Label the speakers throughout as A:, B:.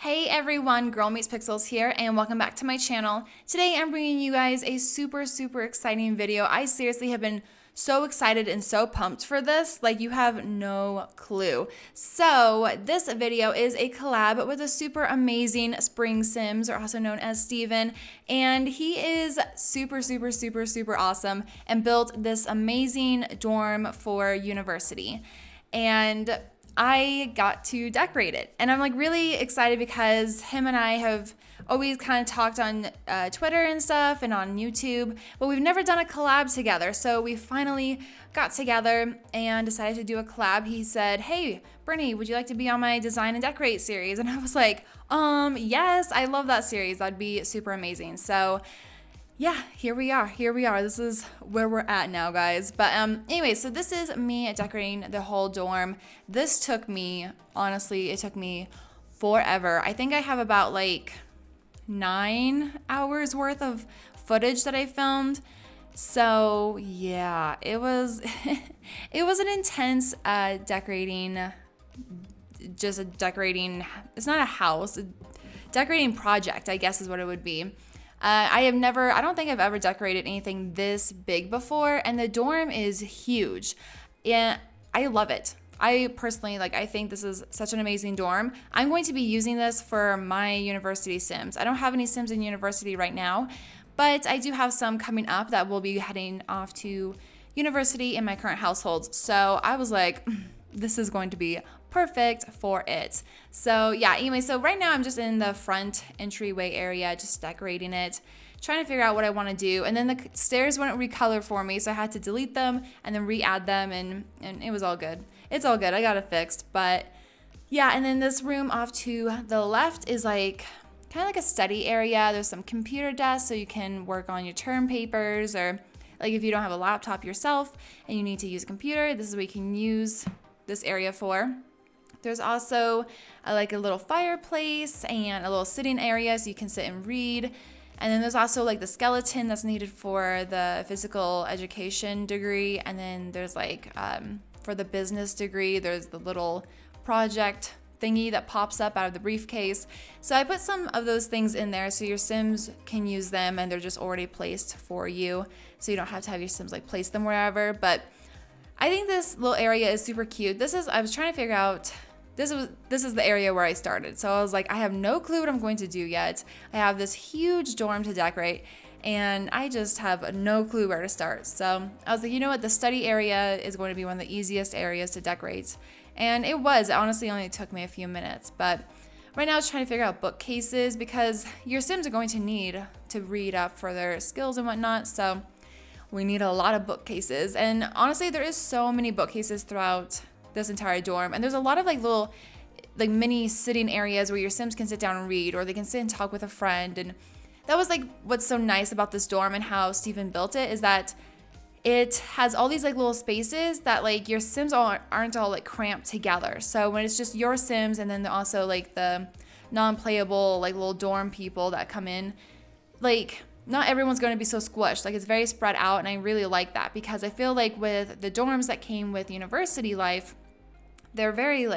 A: Hey everyone, GirlMeetsPixels here, and welcome back to my channel. Today I'm bringing you guys a super exciting video. I seriously have been so excited and so pumped for this, like you have no clue. So this video is a collab with a super amazing SpringSims, or also known as Steven, and he is super awesome and built this amazing dorm for university. And I got to decorate it, and I'm like really excited because him and I have always kind of talked on Twitter and stuff and on YouTube, but we've never done a collab together. So we finally got together and decided to do a collab. He said, "Hey, Brittany, would you like to be on my design and decorate series?" And I was like, yes, I love that series. That'd be super amazing. So yeah, here we are. This is where we're at now, guys. But anyway, so this is me decorating the whole dorm. This took me, honestly, it took me forever. I think I have about like 9 hours worth of footage that I filmed. So yeah, it was it was an intense decorating, just a decorating, it's not a house, a decorating project, I guess is what it would be. I don't think I've ever decorated anything this big before, and the dorm is huge, and I love it. I personally, I think this is such an amazing dorm. I'm going to be using this for my university sims. I don't have any sims in university right now, but I do have some coming up that will be heading off to university in my current household. So I was like, this is going to be perfect for it. So yeah, anyway, so right now I'm just in the front entryway area, just decorating it, trying to figure out what I want to do. And then the stairs wouldn't recolor for me, so I had to delete them and then re-add them, and it was all good. It's all good. I got it fixed. But yeah, and then this room off to the left is like kind of like a study area. There's some computer desks so you can work on your term papers, or like if you don't have a laptop yourself and you need to use a computer, this is what you can use this area for. There's also a little fireplace and a little sitting area so you can sit and read. And then there's also like the skeleton that's needed for the physical education degree. And then there's for the business degree, there's the little project thingy that pops up out of the briefcase. So I put some of those things in there so your sims can use them, and they're just already placed for you. So you don't have to have your sims place them wherever. But I think this little area is super cute. I was trying to figure out, this is the area where I started. So I was like, I have no clue what I'm going to do yet. I have this huge dorm to decorate, and I just have no clue where to start. So I was like, you know what? The study area is going to be one of the easiest areas to decorate. And it was. It honestly only took me a few minutes. But right now I was trying to figure out bookcases, because your sims are going to need to read up for their skills and whatnot. So we need a lot of bookcases. And honestly, there is so many bookcases throughout this entire dorm, and there's a lot of little mini sitting areas where your sims can sit down and read, or they can sit and talk with a friend. And that was what's so nice about this dorm and how Steven built it, is that it has all these little spaces that your sims aren't all cramped together. So when it's just your sims, and then also the non-playable little dorm people that come in, not everyone's going to be so squished. It's very spread out, and I really like that, because I feel with the dorms that came with university life, they're very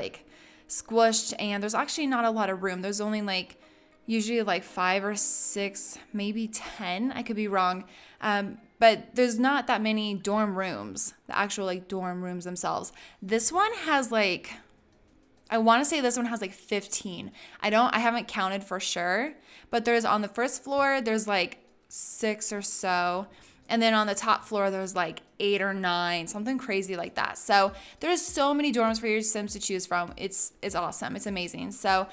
A: squished, and there's actually not a lot of room. There's only usually 5 or 6, maybe 10. I could be wrong. But there's not that many dorm rooms, the actual dorm rooms themselves. This one has I want to say this one has 15. I haven't counted for sure, but there's on the first floor, there's 6 or so. And then on the top floor, there's 8 or 9, something crazy like that. So there's so many dorms for your sims to choose from. It's awesome. It's amazing. So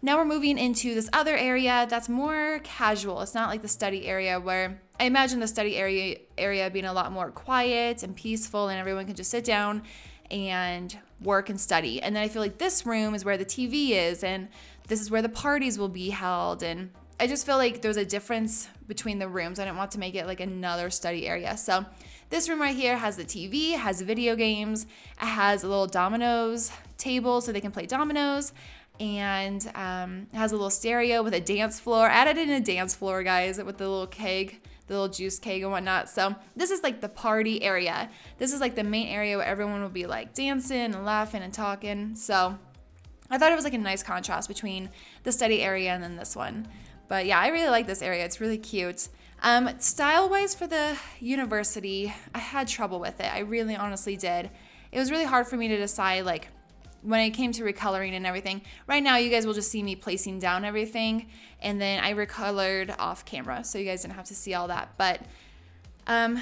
A: now we're moving into this other area that's more casual. It's not the study area, where I imagine the study area being a lot more quiet and peaceful, and everyone can just sit down and work and study. And then I feel this room is where the TV is, and this is where the parties will be held. And I just feel there's a difference between the rooms. I didn't want to make it another study area. So this room right here has the TV, has video games, it has a little dominoes table so they can play dominoes, and it has a little stereo with a dance floor. I added in a dance floor, guys, with the little keg, the little juice keg and whatnot. So this is the party area. This is the main area where everyone will be dancing and laughing and talking. So I thought it was like a nice contrast between the study area and then this one. But yeah, I really like this area. It's really cute. Style-wise for the university, I had trouble with it. I really honestly did. It was really hard for me to decide, like, when it came to recoloring and everything. Right now, you guys will just see me placing down everything, and then I recolored off camera, so you guys didn't have to see all that. But I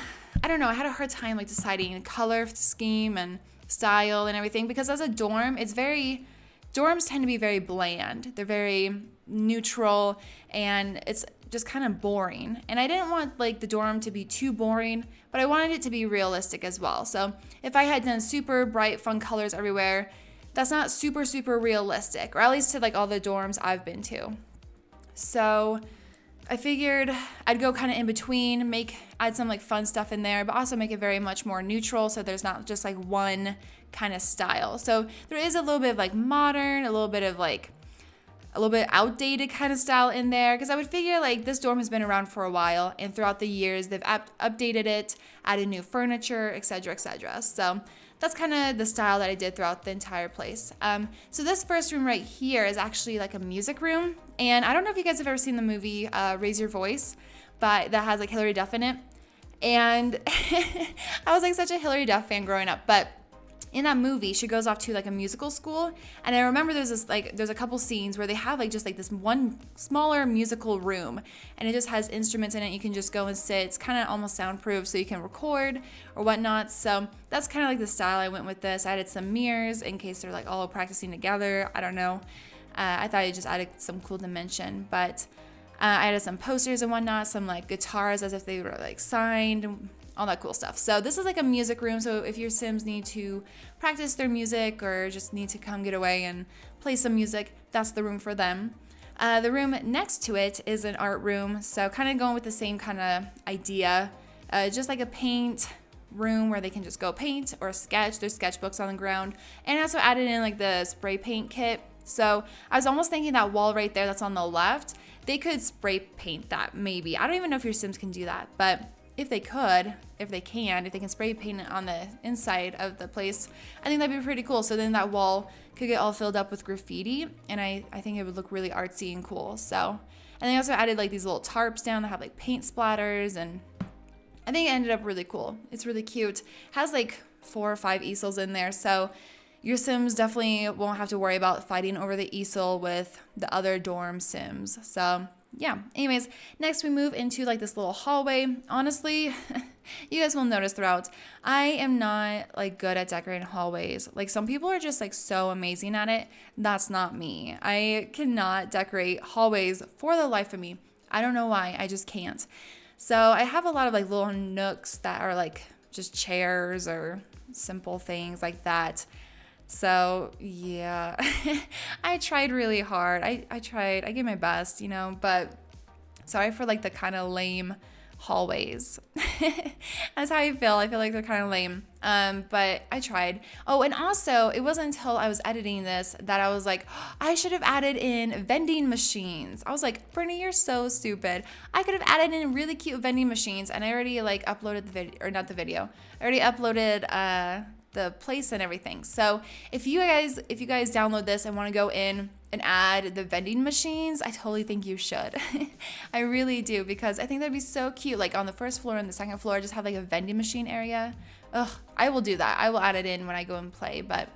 A: don't know. I had a hard time like deciding color scheme and style and everything, because as a dorm, dorms tend to be very bland. They're very neutral, and it's just kind of boring. And I didn't want like the dorm to be too boring, but I wanted it to be realistic as well. So if I had done super bright, fun colors everywhere, that's not super, super realistic, or at least to like all the dorms I've been to. So I figured I'd go kind of in between, add some like fun stuff in there, but also make it very much more neutral, so there's not just like one kind of style. So there is a little bit of like modern, a little bit outdated kind of style in there, because I would figure like this dorm has been around for a while, and throughout the years they've updated it, added new furniture, etc., etc. So that's kind of the style that I did throughout the entire place. So this first room right here is actually like a music room, and I don't know if you guys have ever seen the movie Raise Your Voice, but that has like Hilary Duff in it, and I was like such a Hilary Duff fan growing up. But in that movie, she goes off to like a musical school, and I remember there's a couple scenes where they have like just like this one smaller musical room, and it just has instruments in it. You can just go and sit. It's kind of almost soundproof, so you can record or whatnot. So that's kind of like the style I went with this. I added some mirrors in case they're like all practicing together. I don't know. I thought it just added some cool dimension, but I added some posters and whatnot, some like guitars as if they were like signed, all that cool stuff. So this is like a music room, so if your Sims need to practice their music or just need to come get away and play some music, that's the room for them. The room next to it is an art room, so kind of going with the same kind of idea, just like a paint room where they can just go paint or sketch. There's sketchbooks on the ground, and I also added in like the spray paint kit. So I was almost thinking that wall right there that's on the left, they could spray paint that maybe. I don't even know if your Sims can do that, but if they can spray paint it on the inside of the place, I think that'd be pretty cool. So then that wall could get all filled up with graffiti, and I think it would look really artsy and cool. So, and they also added like these little tarps down that have like paint splatters, and I think it ended up really cool. It's really cute. It has like 4 or 5 easels in there, so your Sims definitely won't have to worry about fighting over the easel with the other dorm Sims. So yeah, anyways, next we move into like this little hallway. Honestly, you guys will notice throughout, I am not like good at decorating hallways. Like some people are just like so amazing at it. That's not me. I cannot decorate hallways for the life of me. I don't know why, I just can't. So I have a lot of like little nooks that are like just chairs or simple things like that. So yeah, I tried really hard. I gave my best, but sorry for like the kind of lame hallways. That's how I feel. I feel like they're kind of lame. But I tried. Oh, and also it wasn't until I was editing this that I was like, I should have added in vending machines. I was like, Brittany, you're so stupid. I could have added in really cute vending machines, and I already like uploaded the video, or not the video. I already uploaded the place and everything. So if you guys download this and want to go in and add the vending machines, I totally think you should. I really do, because I think that'd be so cute. Like on the first floor and the second floor, just have like a vending machine area. Ugh, I will do that. I will add it in when I go and play. But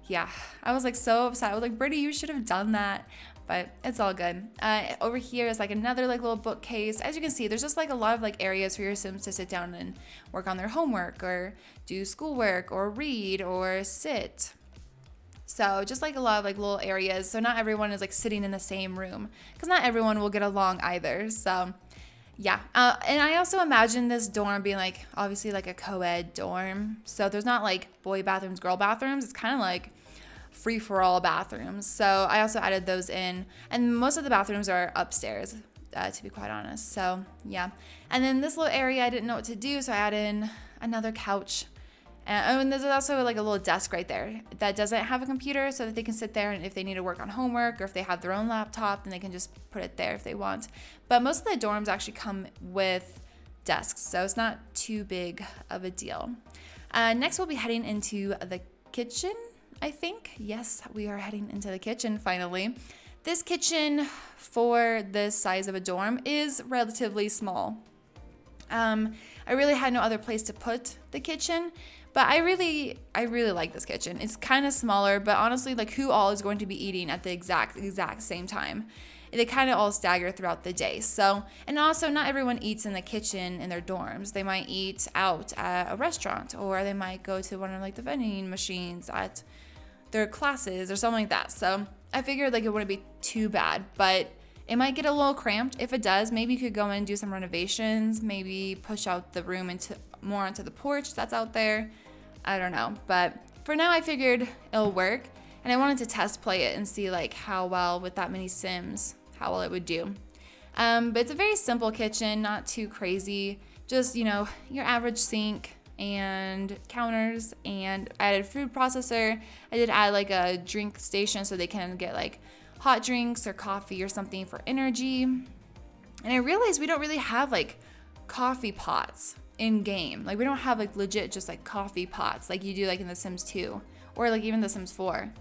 A: yeah, I was like so upset. I was like, Brittany, you should have done that. But it's all good. Over here is like another like little bookcase. As you can see, there's just like a lot of like areas for your Sims to sit down and work on their homework or do schoolwork or read or sit. So just like a lot of like little areas. So not everyone is like sitting in the same room, because not everyone will get along either. So yeah. And I also imagine this dorm being like obviously like a co-ed dorm. So there's not like boy bathrooms, girl bathrooms. It's kind of like free-for-all bathrooms. So I also added those in, and most of the bathrooms are upstairs, to be quite honest. So yeah. And then this little area, I didn't know what to do, so I added in another couch. And there's also like a little desk right there that doesn't have a computer, so that they can sit there, and if they need to work on homework or if they have their own laptop, then they can just put it there if they want. But most of the dorms actually come with desks, so it's not too big of a deal. Next we'll be heading into the kitchen. I think, yes, we are heading into the kitchen finally. This kitchen for this size of a dorm is relatively small. I really had no other place to put the kitchen, but I really like this kitchen. It's kind of smaller, but honestly, like who all is going to be eating at the exact same time? They kind of all stagger throughout the day. So, and also not everyone eats in the kitchen in their dorms. They might eat out at a restaurant, or they might go to one of like the vending machines at their classes or something like that. So I figured like it wouldn't be too bad, but it might get a little cramped. If it does, maybe you could go in and do some renovations, maybe push out the room into more onto the porch that's out there. I don't know, but for now I figured it'll work, and I wanted to test play it and see like how well with that many Sims, how well it would do. But it's a very simple kitchen, not too crazy, just, you know, your average sink and counters, and I added food processor. I did add like a drink station so they can get like hot drinks or coffee or something for energy. And I realized we don't really have like coffee pots in game. Like we don't have like legit just like coffee pots like you do like in The Sims 2 or like even The Sims 4.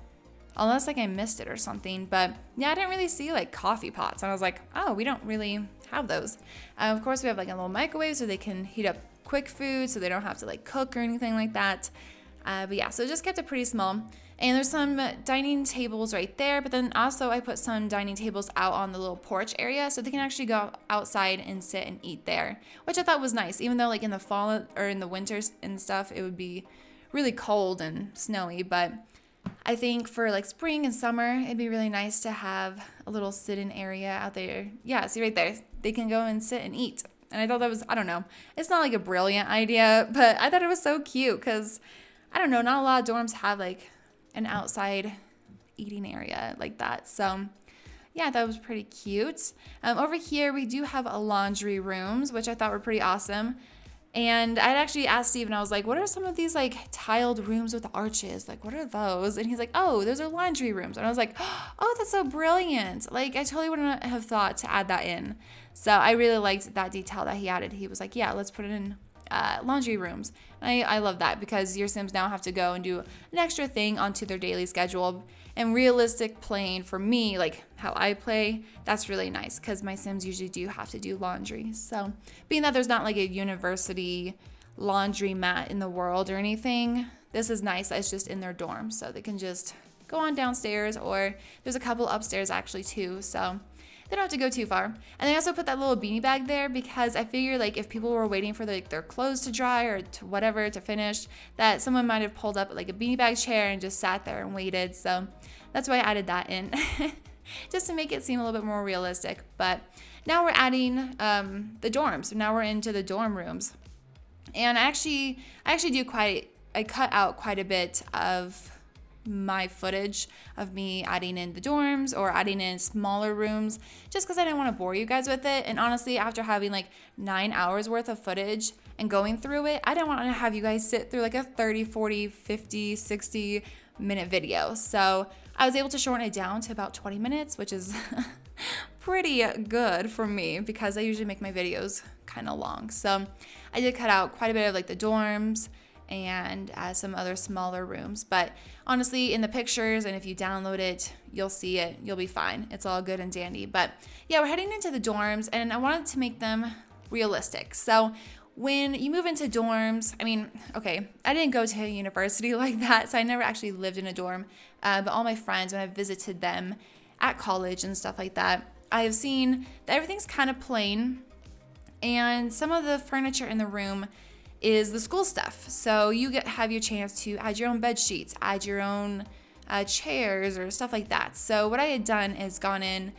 A: Unless like I missed it or something. But yeah, I didn't really see like coffee pots. And I was like, oh, we don't really have those. Of course, we have like a little microwave so they can heat up quick food so they don't have to like cook or anything like that. But yeah, so just kept it pretty small. And there's some dining tables right there, but then also I put some dining tables out on the little porch area so they can actually go outside and sit and eat there, which I thought was nice, even though like in the fall or in the winters and stuff, it would be really cold and snowy. But I think for like spring and summer, it'd be really nice to have a little sit-in area out there. Yeah, see right there, they can go and sit and eat. And I thought that was, I don't know, it's not like a brilliant idea, but I thought it was so cute because, I don't know, not a lot of dorms have like an outside eating area like that. So yeah, that was pretty cute. Over here, we do have a laundry rooms, which I thought were pretty awesome. And I'd actually asked Steve, and I was like, what are some of these like tiled rooms with arches? Like, what are those? And he's like, oh, those are laundry rooms. And I was like, oh, that's so brilliant. Like, I totally wouldn't have thought to add that in. So I really liked that detail that he added. He was like, yeah, let's put it in laundry rooms. And I love that because your Sims now have to go and do an extra thing onto their daily schedule. And realistic playing for me, like how I play, that's really nice because my Sims usually do have to do laundry. So being that there's not like a university laundry mat in the world or anything, this is nice that it's just in their dorm. So they can just go on downstairs, or there's a couple upstairs actually too. So they don't have to go too far. And I also put that little beanie bag there because I figured like if people were waiting for like their clothes to dry or to whatever to finish, that someone might have pulled up like a beanie bag chair and just sat there and waited. So that's why I added that in just to make it seem a little bit more realistic. But now we're adding the dorms. Now we're into the dorm rooms. And I actually I cut out quite a bit of my footage of me adding in the dorms or adding in smaller rooms just because I didn't want to bore you guys with it. And honestly, after having like 9 hours worth of footage and going through it, I didn't want to have you guys sit through like a 30, 40, 50, 60 minute video. So I was able to shorten it down to about 20 minutes, which is pretty good for me because I usually make my videos kind of long. So I did cut out quite a bit of like the dorms and some other smaller rooms. But honestly, in the pictures, and if you download it, you'll see it. You'll be fine. It's all good and dandy. But yeah, we're heading into the dorms, and I wanted to make them realistic. So when you move into dorms, I mean, okay, I didn't go to a university like that, so I never actually lived in a dorm. But all my friends, when I visited them at college and stuff like that, I have seen that everything's kind of plain, and some of the furniture in the room is the school stuff. So you have your chance to add your own bed sheets, add your own chairs or stuff like that. So what I had done is gone in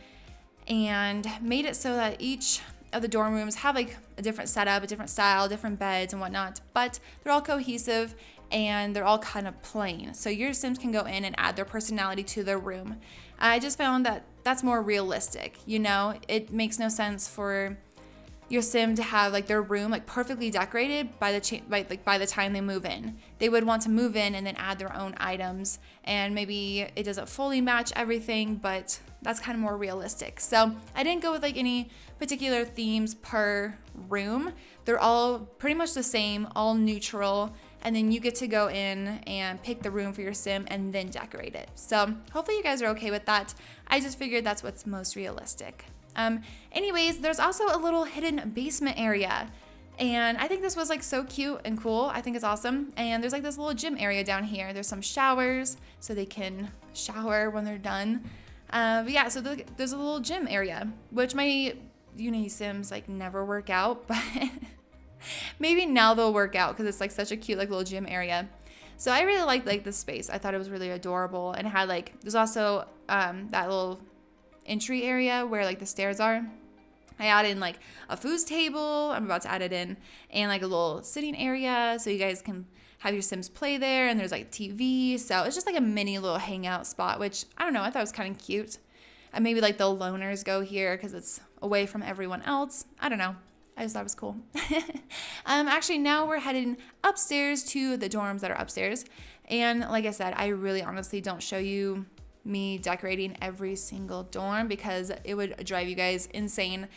A: and made it so that each of the dorm rooms have like a different setup, a different style, different beds and whatnot, but they're all cohesive and they're all kind of plain. So your Sims can go in and add their personality to their room. I just found that that's more realistic. You know, it makes no sense for your Sim to have like their room like perfectly decorated by the time they move in. They would want to move in and then add their own items, and maybe it doesn't fully match everything, but that's kind of more realistic. So I didn't go with like any particular themes per room. They're all pretty much the same, all neutral, and then you get to go in and pick the room for your sim and then decorate it. So hopefully you guys are okay with that. I just figured that's what's most realistic. Anyways, there's also a little hidden basement area. And I think this was like so cute and cool. I think it's awesome. And there's like this little gym area down here. There's some showers so they can shower when they're done. But yeah, so there's a little gym area, which my Uni Sims like never work out, but maybe now they'll work out because it's like such a cute like little gym area. So I really liked like this space. I thought it was really adorable, and it had like, there's also that little entry area where like the stairs are. I added in like a food table, I'm about to add it in, and like a little sitting area so you guys can have your Sims play there, and there's like TV. So it's just like a mini little hangout spot, which I don't know, I thought was kind of cute. And maybe like the loners go here because it's away from everyone else. I don't know. I just thought it was cool. Actually, now we're heading upstairs to the dorms that are upstairs. And like I said, I really honestly don't show you me decorating every single dorm because it would drive you guys insane.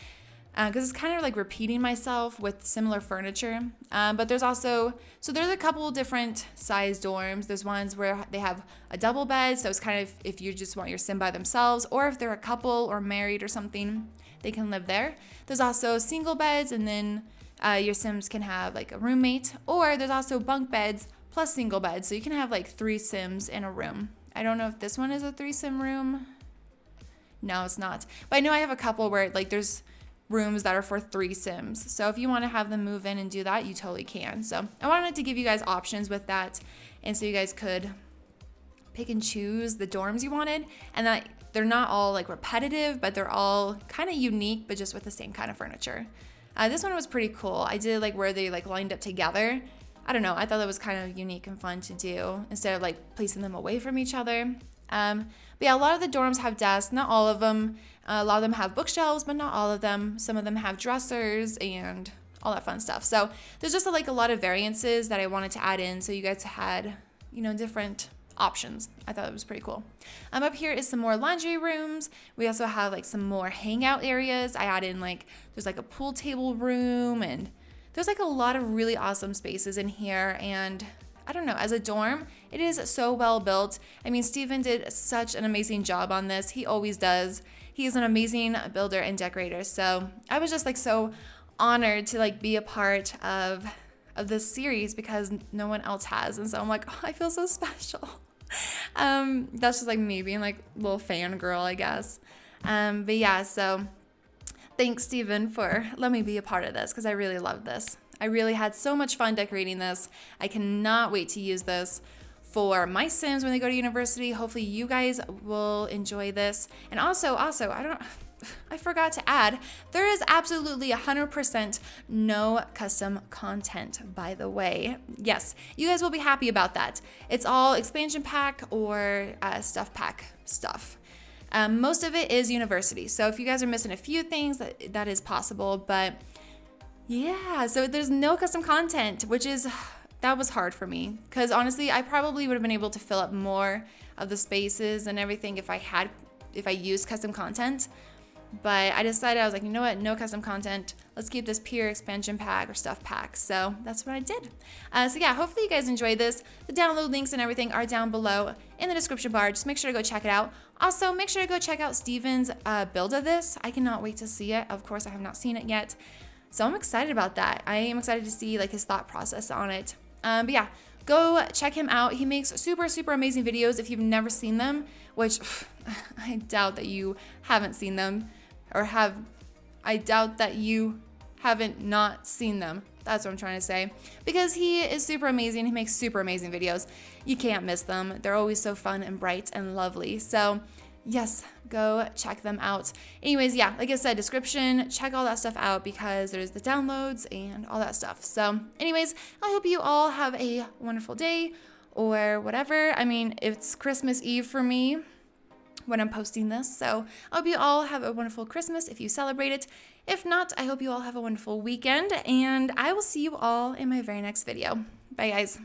A: Because it's kind of like repeating myself with similar furniture. But there's also, so there's a couple different size dorms. There's ones where they have a double bed. So it's kind of if you just want your sim by themselves, or if they're a couple or married or something, they can live there. There's also single beds, and then your Sims can have like a roommate, or there's also bunk beds plus single beds. So you can have like 3 Sims in a room. I don't know if this one is a 3-sim room. No, it's not. But I know I have a couple where like there's rooms that are for 3 Sims. So if you want to have them move in and do that, you totally can. So I wanted to give you guys options with that, and so you guys could pick and choose the dorms you wanted, and that they're not all like repetitive, but they're all kind of unique, but just with the same kind of furniture. This one was pretty cool. I did like where they like lined up together. I don't know, I thought that was kind of unique and fun to do instead of like placing them away from each other. But yeah, a lot of the dorms have desks, not all of them. A lot of them have bookshelves, but not all of them. Some of them have dressers and all that fun stuff. So there's just like a lot of variances that I wanted to add in so you guys had, you know, different options. I thought it was pretty cool. Up here is some more laundry rooms. We also have like some more hangout areas. I added in like, there's like a pool table room, and there's like a lot of really awesome spaces in here. And I don't know, as a dorm, it is so well built. I mean, Steven did such an amazing job on this. He always does. He's an amazing builder and decorator. So I was just like so honored to like be a part of this series because no one else has. And so I'm like, oh, I feel so special. That's just like me being like a little fangirl, I guess. But yeah, so thanks, Steven, for letting me be a part of this because I really love this. I really had so much fun decorating this. I cannot wait to use this for my Sims when they go to university. Hopefully you guys will enjoy this. And also, I forgot to add, there is absolutely 100% no custom content, by the way. Yes, you guys will be happy about that. It's all expansion pack or stuff pack stuff. Most of it is university. So if you guys are missing a few things, that is possible. But yeah, so there's no custom content, that was hard for me. Because honestly, I probably would have been able to fill up more of the spaces and everything if I used custom content. But I decided, I was like, you know what, no custom content. Let's keep this pure expansion pack or stuff pack. So that's what I did. So yeah, hopefully you guys enjoyed this. The download links and everything are down below in the description bar. Just make sure to go check it out. Also, make sure to go check out Steven's build of this. I cannot wait to see it. Of course, I have not seen it yet. So I'm excited about that. I am excited to see like his thought process on it. But yeah, go check him out. He makes super, super amazing videos if you've never seen them, which I doubt that you haven't seen them. I doubt that you haven't not seen them. That's what I'm trying to say. Because he is super amazing. He makes super amazing videos. You can't miss them. They're always so fun and bright and lovely. So yes, go check them out. Anyways, yeah, like I said, description, check all that stuff out because there's the downloads and all that stuff. So anyways, I hope you all have a wonderful day or whatever. I mean, it's Christmas Eve for me when I'm posting this. So I hope you all have a wonderful Christmas if you celebrate it. If not, I hope you all have a wonderful weekend, and I will see you all in my very next video. Bye, guys.